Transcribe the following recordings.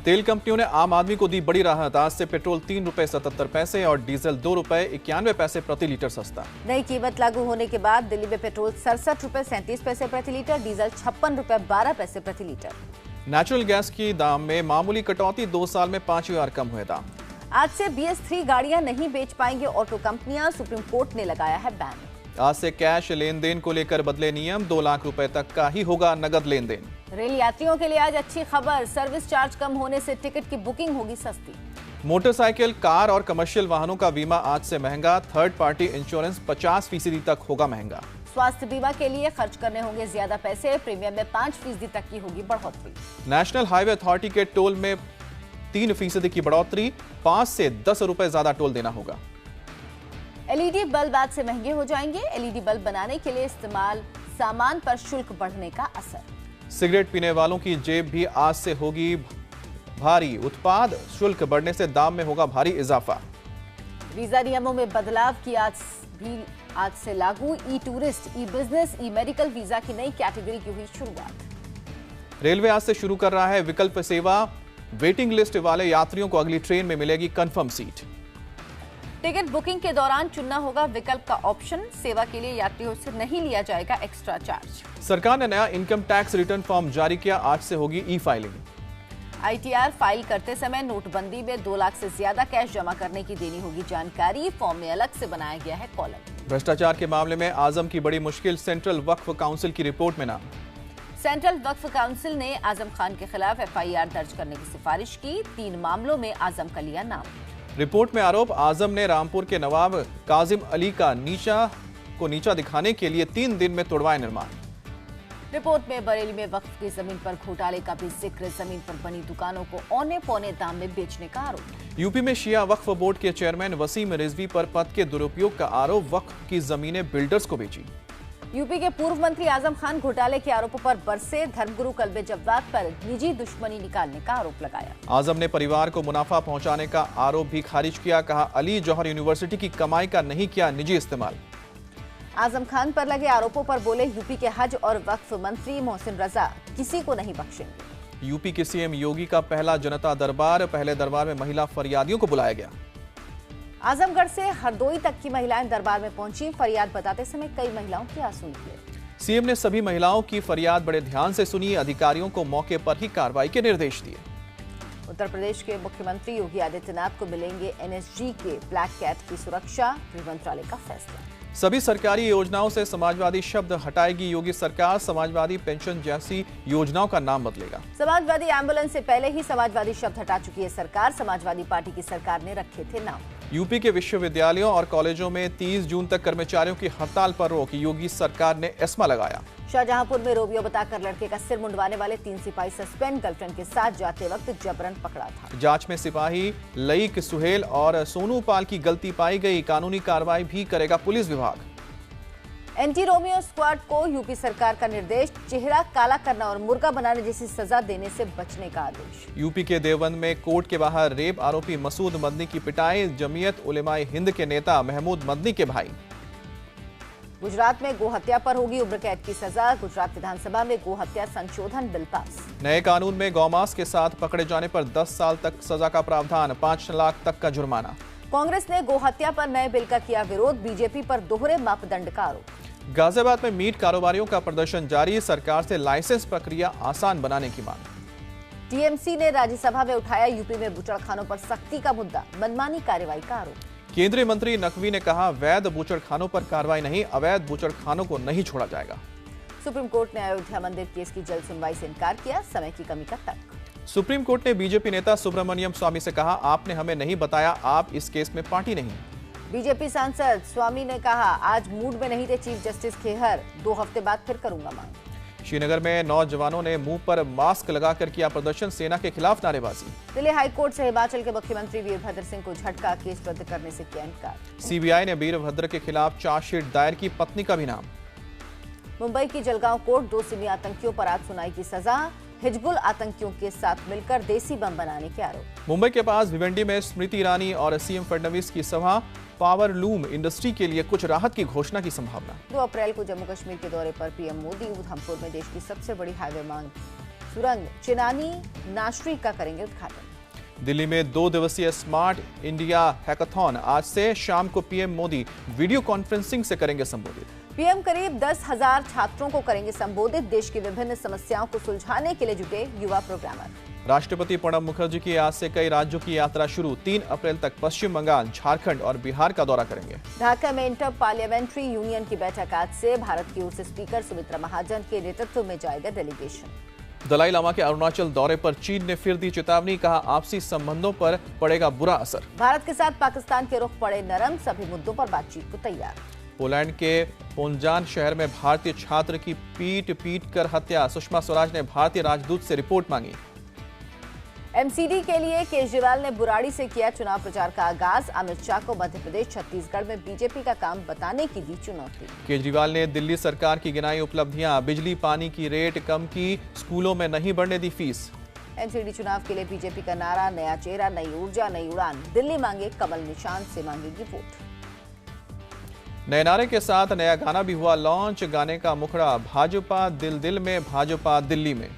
तेल कंपनियों ने आम आदमी को दी बड़ी राहत। आज से पेट्रोल 3 रुपए 77 पैसे और डीजल 2 रुपए 91 पैसे प्रति लीटर सस्ता। नई कीमत लागू होने के बाद दिल्ली में पेट्रोल 67 रुपए 37 पैसे प्रति लीटर, डीजल 56 रुपए 12 पैसे प्रति लीटर। नेचुरल गैस की दाम में मामूली कटौती, 2 साल में 5 बार कम हुए दाम। आज से BS3 गाड़ियां नहीं बेच पाएंगे ऑटो कंपनियां, सुप्रीम कोर्ट ने लगाया है बैन। आज से कैश लेन देन को लेकर बदले नियम, 2 लाख रुपए तक का ही होगा नगद लेन देन। रेल यात्रियों के लिए आज अच्छी खबर, सर्विस चार्ज कम होने से टिकट की बुकिंग होगी सस्ती। मोटरसाइकिल, कार और कमर्शियल वाहनों का बीमा आज से महंगा, थर्ड पार्टी इंश्योरेंस 50% तक होगा महंगा। स्वास्थ्य बीमा के लिए खर्च करने होंगे ज्यादा पैसे, प्रीमियम में 5% तक की होगी बढ़ोतरी। नेशनल हाईवे अथॉरिटी के टोल में 3% की बढ़ोतरी, 5 से 10 रुपए ज्यादा टोल देना होगा। LED बल्ब आज से महंगे हो जाएंगे, LED बल्ब बनाने के लिए इस्तेमाल सामान पर शुल्क बढ़ने का असर। सिगरेट पीने वालों की जेब भी आज से होगी भारी, उत्पाद शुल्क बढ़ने से दाम में होगा भारी इजाफा। वीजा नियमों में बदलाव की आज से लागू, ई टूरिस्ट, ई बिजनेस, ई मेडिकल वीजा की नई कैटेगरी की हुई शुरुआत। रेलवे आज से शुरू कर रहा है विकल्प सेवा, वेटिंग लिस्ट वाले यात्रियों को अगली ट्रेन में मिलेगी कंफर्म सीट। टिकट बुकिंग के दौरान चुनना होगा विकल्प का ऑप्शन, सेवा के लिए यात्रियों से नहीं लिया जाएगा एक्स्ट्रा चार्ज। सरकार ने नया इनकम टैक्स रिटर्न फॉर्म जारी किया, आज से होगी ई फाइलिंग। ITR फाइल करते समय नोटबंदी में 2 लाख से ज्यादा कैश जमा करने की देनी होगी जानकारी, फॉर्म में अलग से बनाया गया है कॉलम। भ्रष्टाचार के मामले में आजम की बड़ी मुश्किल, सेंट्रल वक्फ काउंसिल की रिपोर्ट में नाम। सेंट्रल वक्फ काउंसिल ने आजम खान के खिलाफ FIR दर्ज करने की सिफारिश की, 3 मामलों में आजम का लिया नाम। रिपोर्ट में आरोप, आजम ने रामपुर के नवाब काजिम अली का नीचा दिखाने के लिए 3 दिन में तोड़वाए निर्माण। रिपोर्ट में बरेली में वक्फ की जमीन पर घोटाले का भी जिक्र, जमीन पर बनी दुकानों को औने पौने दाम में बेचने का आरोप। यूपी में शिया वक्फ बोर्ड के चेयरमैन वसीम रिजवी पर पद के दुरुपयोग का आरोप, वक्फ की जमीनें बिल्डर्स को बेची। यूपी के पूर्व मंत्री आजम खान घोटाले के आरोपों पर बरसे, धर्मगुरु कल्बे जव्वाद पर निजी दुश्मनी निकालने का आरोप लगाया। आजम ने परिवार को मुनाफा पहुंचाने का आरोप भी खारिज किया, कहा अली जौहर यूनिवर्सिटी की कमाई का नहीं किया निजी इस्तेमाल। आजम खान पर लगे आरोपों पर बोले यूपी के हज और वक्फ मंत्री मोहसिन रजा किसी को नहीं बख्शेंगे। यूपी के CM योगी का पहला जनता दरबार, पहले दरबार में महिला फरियादियों को बुलाया गया। आजमगढ़ से हरदोई तक की महिलाएं दरबार में पहुंची, फरियाद बताते समय कई महिलाओं की आंसू निकले। CM ने सभी महिलाओं की फरियाद बड़े ध्यान से सुनी, अधिकारियों को मौके पर ही कार्रवाई के निर्देश दिए। उत्तर प्रदेश के मुख्यमंत्री योगी आदित्यनाथ को मिलेंगे NSG के ब्लैक कैट की सुरक्षा, गृह मंत्रालय का फैसला। सभी सरकारी योजनाओं से समाजवादी शब्द हटाएगी योगी सरकार, समाजवादी पेंशन जैसी योजनाओं का नाम बदलेगा। समाजवादी एम्बुलेंस से पहले ही समाजवादी शब्द हटा चुकी है सरकार, समाजवादी पार्टी की सरकार ने रखे थे नाम। यूपी के विश्वविद्यालयों और कॉलेजों में 30 जून तक कर्मचारियों की हड़ताल पर रोक, योगी सरकार ने एस्मा लगाया। शाहजहांपुर में रोबियो बताकर लड़के का सिर मुंडवाने वाले 3 सिपाही सस्पेंड, गर्लफ्रेंड के साथ जाते वक्त जबरन पकड़ा था। जांच में सिपाही लईक सुहेल और सोनू पाल की गलती पाई गई, कानूनी कार्रवाई भी करेगा पुलिस विभाग। एंटी रोमियो स्क्वाड को यूपी सरकार का निर्देश, चेहरा काला करना और मुर्गा बनाने जैसी सजा देने से बचने का आदेश। यूपी के देवबंद में कोर्ट के बाहर रेप आरोपी मसूद मदनी की पिटाई, जमीयत उलेमाए हिंद के नेता महमूद मदनी के भाई। गुजरात में गोहत्या पर होगी उम्र कैद की सजा, गुजरात विधानसभा में गोहत्या संशोधन बिल पास। नए कानून में गौमांस के साथ पकड़े जाने पर 10 साल तक सजा का प्रावधान, 5 लाख तक का जुर्माना। कांग्रेस ने गोहत्या पर नए बिल का किया विरोध, बीजेपी पर दोहरे मापदंड का आरोप। गाजियाबाद में मीट कारोबारियों का प्रदर्शन जारी, सरकार से लाइसेंस प्रक्रिया आसान बनाने की मांग। टीएमसी ने राज्यसभा में उठाया यूपी में बूचड़खानों पर सख्ती का मुद्दा, मनमानी कार्रवाई का आरोप। केंद्रीय मंत्री नकवी ने कहा वैध बूचड़खानों पर कार्रवाई नहीं, अवैध बूचड़खानों को नहीं छोड़ा जाएगा। सुप्रीम कोर्ट ने अयोध्या मंदिर केस की जल्द सुनवाई से इनकार किया, समय की कमी का तर्क। सुप्रीम कोर्ट ने बीजेपी नेता सुब्रमण्यम स्वामी से कहा आपने हमें नहीं बताया, आप इस केस में पार्टी नहीं। बीजेपी सांसद स्वामी ने कहा आज मूड में नहीं थे चीफ जस्टिस खेहर, 2 हफ्ते बाद फिर करूंगा मांग। श्रीनगर में नौजवानों ने मुंह पर मास्क लगाकर किया प्रदर्शन, सेना के खिलाफ नारेबाजी। दिल्ली हाईकोर्ट से हिमाचल के मुख्यमंत्री वीरभद्र सिंह को झटका, केस रद्द करने से किया इनकार। CBI ने वीरभद्र के खिलाफ चार्जशीट दायर की, पत्नी का भी नाम। मुंबई की जलगांव कोर्ट 2 सिमी आतंकियों पर आज सुनाई की सजा, हिजबुल आतंकियों के साथ मिलकर देसी बम बनाने के आरोप। मुंबई के पास भिवंडी में स्मृति ईरानी और CM फडणवीस की सभा, पावर लूम इंडस्ट्री के लिए कुछ राहत की घोषणा की संभावना। 2 अप्रैल को जम्मू कश्मीर के दौरे पर PM मोदी, उधमपुर में देश की सबसे बड़ी हाईवे मार्ग सुरंग चिनानी नाश्री का करेंगे उद्घाटन। दिल्ली में 2 दिवसीय स्मार्ट इंडिया हैकाथॉन आज से शाम को पीएम मोदी वीडियो कॉन्फ्रेंसिंग से करेंगे संबोधित। पीएम करीब 10,000 छात्रों को करेंगे संबोधित। देश की विभिन्न समस्याओं को सुलझाने के लिए जुटे युवा प्रोग्रामर। राष्ट्रपति प्रणब मुखर्जी की आज से कई राज्यों की यात्रा शुरू। 3 अप्रैल तक पश्चिम बंगाल, झारखंड और बिहार का दौरा करेंगे। ढाका में इंटर पार्लियामेंट्री यूनियन की बैठक आज से। भारत की ओर से स्पीकर सुमित्रा महाजन के नेतृत्व में जाएगा डेलीगेशन। दलाई लामा के अरुणाचल दौरे पर चीन ने फिर दी चेतावनी, कहा आपसी संबंधों पर पड़ेगा बुरा असर। भारत के साथ पाकिस्तान के रुख पड़े नरम, सभी मुद्दों पर बातचीत को तैयार। पोलैंड के पोन्जान शहर में भारतीय छात्र की पीट कर हत्या। सुषमा स्वराज ने भारतीय राजदूत से रिपोर्ट मांगी। एमसीडी के लिए केजरीवाल ने बुराड़ी से किया चुनाव प्रचार का आगाज। अमित शाह को मध्य प्रदेश, छत्तीसगढ़ में बीजेपी का काम बताने की दी चुनौती। केजरीवाल ने दिल्ली सरकार की गिनाई उपलब्धियां। बिजली पानी की रेट कम की, स्कूलों में नहीं बढ़ने दी फीस। एमसीडी चुनाव के लिए बीजेपी का नारा, नया चेहरा, नई ऊर्जा, नई उड़ान। दिल्ली मांगे कमल निशान से मांगेगी वोट। नए नारे के साथ नया गाना भी हुआ लॉन्च। गाने का मुखड़ा, भाजपा दिल दिल में, भाजपा दिल्ली में।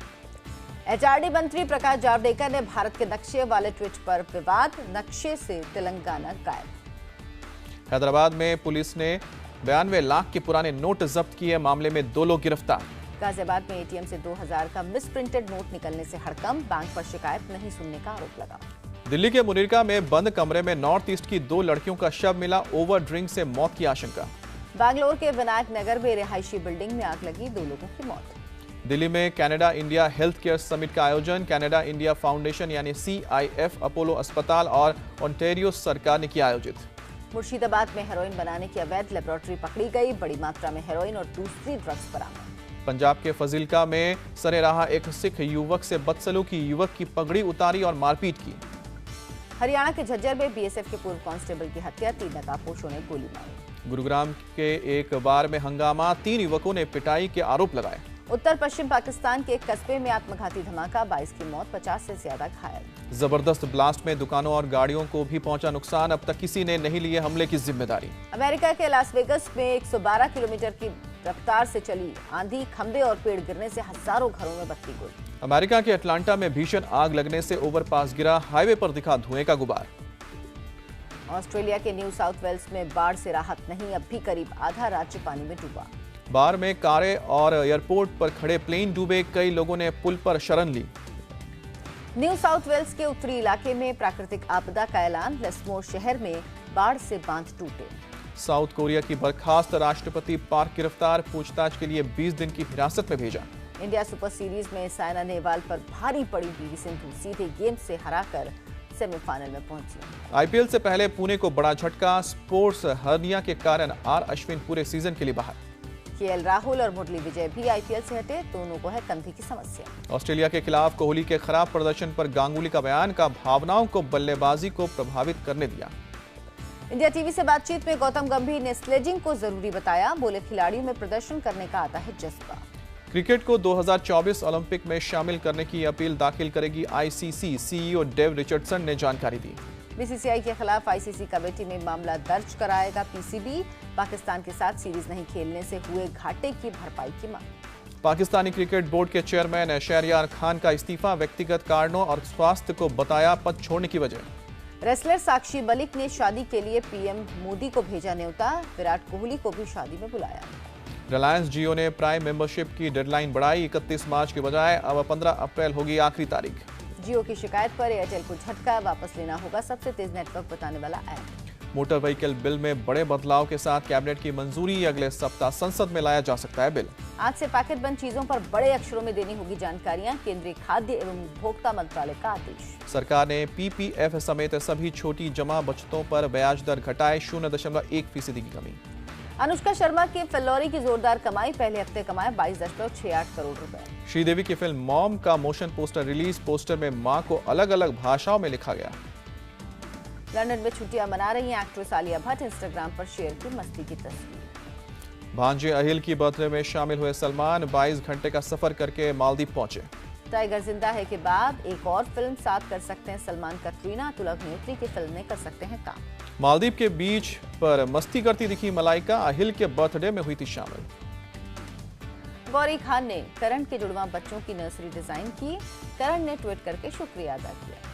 एचआरडी मंत्री प्रकाश जावड़ेकर ने भारत के नक्शे वाले ट्वीट पर विवाद, नक्शे से तेलंगाना गायब। हैदराबाद में पुलिस ने 92 लाख के पुराने नोट जब्त किए। मामले में 2 लोग गिरफ्तार। गाजियाबाद में एटीएम से 2000 का मिसप्रिंटेड नोट निकलने से हड़कंप। बैंक पर शिकायत नहीं सुनने का आरोप लगा। दिल्ली के मुनीरका में बंद कमरे में नॉर्थ ईस्ट की 2 लड़कियों का शव मिला। ओवर ड्रिंक से मौत की आशंका। बैंगलोर के विनायक नगर में रिहायशी बिल्डिंग में आग लगी, 2 लोगों की मौत। दिल्ली में Canada India health care summit का आयोजन। कनाडा इंडिया फाउंडेशन यानी CIF, अपोलो अस्पताल और ओंटारियो सरकार ने किया आयोजित। मुर्शिदाबाद में हेरोइन बनाने की अवैध लेबोरेटरी पकड़ी गई। बड़ी मात्रा में हेरोइन और दूसरी ड्रग्स बरामद। पंजाब के फजीलका में सरे रहा एक सिख युवक से बदसलूकी। युवक की पगड़ी उतारी और मारपीट की। हरियाणा के झज्जर में बीएसएफ के पूर्व कांस्टेबल की हत्या, 3 नकाबपोशों ने गोली मारी। गुरुग्राम के एक बार में हंगामा, 3 युवकों ने पिटाई के आरोप लगाए। उत्तर पश्चिम पाकिस्तान के एक कस्बे में आत्मघाती धमाका, 22 की मौत, 50 से ज्यादा घायल। जबरदस्त ब्लास्ट में दुकानों और गाड़ियों को भी पहुंचा नुकसान। अब तक किसी ने नहीं लिए हमले की जिम्मेदारी। अमेरिका के लास वेगस में 112 किलोमीटर की रफ्तार से चली आंधी, खंभे और पेड़ गिरने से हजारों घरों में बत्ती गुल। अमेरिका के अटलांटा में भीषण आग लगने से ओवरपास गिरा। हाईवे पर दिखा धुएं का गुबार। ऑस्ट्रेलिया के न्यू साउथ वेल्स में बाढ़ से राहत नहीं, अब भी करीब आधा राज्य पानी में डूबा। बाढ़ में कारें और एयरपोर्ट पर खड़े प्लेन डूबे। कई लोगों ने पुल पर शरण ली। न्यू साउथ वेल्स के उत्तरी इलाके में प्राकृतिक आपदा का ऐलान। लेस्मोर शहर में बाढ़ से बांध टूटे। साउथ कोरिया की बर्खास्त राष्ट्रपति पार्क गिरफ्तार। पूछताछ के लिए 20 दिन की हिरासत में भेजा। इंडिया सुपर सीरीज में साइना नेहवाल पर भारी पड़ी पीवी सिंधु, सीधे गेम से हराकर सेमीफाइनल में पहुंची। आईपीएल से पहले पुणे को बड़ा झटका। स्पोर्ट्स हर्निया के कारण आर अश्विन पूरे सीजन के लिए बाहर। केएल राहुल और मुरली विजय भी आईपीएल से हटे, दोनों को है कंधे की समस्या। ऑस्ट्रेलिया के खिलाफ कोहली के खराब प्रदर्शन पर गांगुली का बयान, का भावनाओं को बल्लेबाजी को प्रभावित करने दिया। इंडिया टीवी से बातचीत में गौतम गंभीर ने स्लेजिंग को जरूरी बताया। बोले खिलाड़ियों में प्रदर्शन करने का आता है जज्बा। क्रिकेट को 2024 ओलंपिक में शामिल करने की अपील दाखिल करेगी आईसीसी। सीईओ डेव रिचर्डसन ने जानकारी दी। बीसीसीआई के खिलाफ आईसीसी कमेटी में मामला दर्ज कराएगा पीसीबी। पाकिस्तान के साथ सीरीज नहीं खेलने से हुए घाटे की भरपाई की मांग। पाकिस्तानी क्रिकेट बोर्ड के चेयरमैन शहरयार खान का इस्तीफा, व्यक्तिगत कारणों और स्वास्थ्य को बताया पद छोड़ने की वजह। रेसलर साक्षी मलिक ने शादी के लिए पीएम मोदी को भेजा न्योता। विराट कोहली को भी शादी में बुलाया। रिलायंस जियो ने प्राइम मेंबरशिप की डेडलाइन बढ़ाई। 31 मार्च के बजाय अब 15 अप्रैल होगी आखिरी तारीख। जियो की शिकायत पर एयरटेल को झटका, वापस लेना होगा सबसे तेज नेटवर्क बताने वाला ऐप। मोटर व्हीकल बिल में बड़े बदलाव के साथ कैबिनेट की मंजूरी। अगले सप्ताह संसद में लाया जा सकता है बिल। आज से पैकेट बंद चीजों पर बड़े अक्षरों में देनी होगी जानकारियां। केंद्रीय खाद्य एवं उपभोक्ता मंत्रालय का आदेश। सरकार ने पीपीएफ समेत सभी छोटी जमा बचतों पर ब्याज दर घटाए। 0.1% की कमी। अनुष्का शर्मा की फिल्लौरी की जोरदार कमाई, पहले हफ्ते कमाए 22.68 करोड़ रुपए। श्रीदेवी की फिल्म मॉम का मोशन पोस्टर रिलीज। पोस्टर में मां को अलग अलग भाषाओं में लिखा गया। लंदन में छुट्टियां मना रही हैं एक्ट्रेस आलिया भट्ट, इंस्टाग्राम पर शेयर की मस्ती की तस्वीर। भांजे अहिल की बर्थडे में शामिल हुए सलमान। 22 घंटे का सफर करके मालदीव पहुंचे। टाइगर जिंदा है के बाद एक और फिल्म साथ कर सकते हैं सलमान, कटरीना। तुल अग्निहोत्री की फिल्म में कर सकते हैं काम। मालदीव के बीच पर मस्ती करती दिखी मलाइका। अहिल के बर्थडे में हुई थी शामिल। गौरी खान ने करण के जुड़वा बच्चों की नर्सरी डिजाइन की। करण ने ट्वीट करके शुक्रिया अदा किया।